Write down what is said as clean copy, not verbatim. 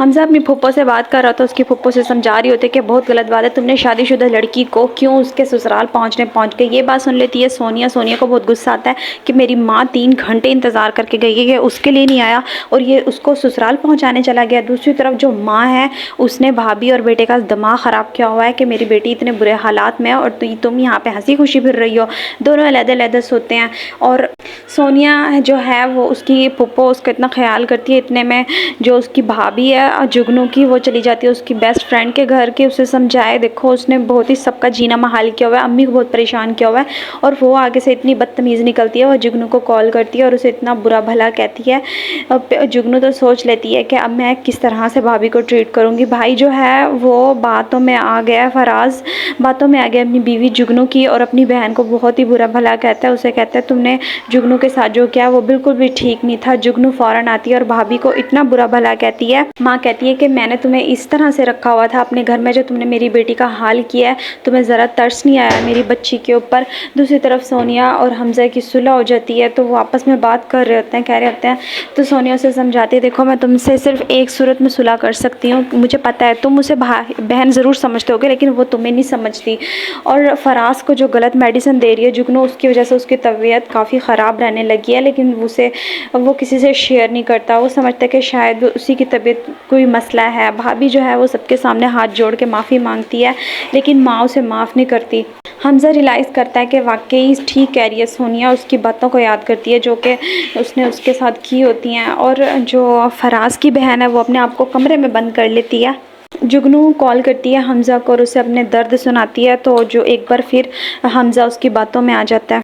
حمزہ اپنی پھپھو سے بات کر رہا تھا، اس کی پھپھو سے سمجھا رہی ہوتے کہ بہت غلط بات ہے، تم نے شادی شدہ لڑکی کو کیوں اس کے سسرال پہنچ گئی۔ یہ بات سن لیتی ہے سونیا کو بہت غصہ آتا ہے کہ میری ماں 3 گھنٹے انتظار کر کے گئی ہے کہ اس کے لیے نہیں آیا اور یہ اس کو سسرال پہنچانے چلا گیا۔ دوسری طرف جو ماں ہے اس نے بھابھی اور بیٹے کا دماغ خراب کیا ہوا ہے کہ میری بیٹی اتنے برے حالات میں ہے اور تم یہاں پہ ہنسی خوشی پھر رہی ہو۔ دونوں علیحدہ سوتے ہیں اور سونیا جو ہے وہ اس کی پھپھو اس کا اتنا خیال کرتی ہے، اتنے میں جو اس کی بھابھی ہے جگنو کی، وہ چلی جاتی ہے اس کی بیسٹ فرینڈ کے گھر کے اسے سمجھائے دیکھو اس نے بہت ہی سب کا جینا محال کیا ہوا ہے، امی کو بہت پریشان کیا ہوا ہے اور وہ آگے سے اتنی بدتمیز نکلتی ہے، وہ جگنو کو کال کرتی ہے اور اسے اتنا برا بھلا کہتی ہے۔ جگنو تو سوچ لیتی ہے کہ اب میں کس طرح سے بھابھی کو ٹریٹ کروں گی۔ بھائی جو ہے وہ باتوں میں آ گیا، فراز باتوں میں آ گیا اپنی بیوی جگنو کی اور اپنی بہن کو بہت ہی برا بھلا کہتا ہے، اسے کہتا ہے تم نے جگنو کے ساتھ جو کیا وہ بالکل بھی ٹھیک نہیں تھا۔ جگنو فوراً آتی ہے اور بھابھی کو اتنا برا بھلا کہتی ہے، ماں کہتی ہے کہ میں نے تمہیں اس طرح سے رکھا ہوا تھا اپنے گھر میں، جو تم نے میری بیٹی کا حال کیا ہے، تمہیں ذرا ترس نہیں آیا میری بچی کے اوپر۔ دوسری طرف سونیا اور حمزہ کی صلح ہو جاتی ہے تو وہ آپس میں بات کر رہے ہوتے ہیں، کہہ رہے ہوتے ہیں تو سونیا اسے سمجھاتی ہے دیکھو میں تم سے صرف ایک صورت میں صلح کر سکتی ہوں، مجھے پتہ ہے تم اسے بہن ضرور سمجھتے ہوگے لیکن وہ تمہیں نہیں سمجھتی، اور فراز کو جو غلط میڈیسن دے رہی ہے جگنو اس کی وجہ سے اس کی طبیعت کافی خراب رہنے لگی ہے، لیکن وہ کسی سے شیئر نہیں کرتا، وہ سمجھتا ہے کہ شاید اسی کی طبیعت کوئی مسئلہ ہے۔ بھابھی جو ہے وہ سب کے سامنے ہاتھ جوڑ کے معافی مانگتی ہے لیکن ماں اسے معاف نہیں کرتی۔ حمزہ ریلائز کرتا ہے کہ واقعی ٹھیک کہہ رہی ہے سونیا، اس کی باتوں کو یاد کرتی ہے جو کہ اس نے اس کے ساتھ کی ہوتی ہیں، اور جو فراز کی بہن ہے وہ اپنے آپ کو کمرے میں بند کر لیتی ہے۔ جگنو کال کرتی ہے حمزہ کو اور اسے اپنے درد سناتی ہے تو جو ایک بار پھر حمزہ اس کی باتوں میں آ جاتا ہے۔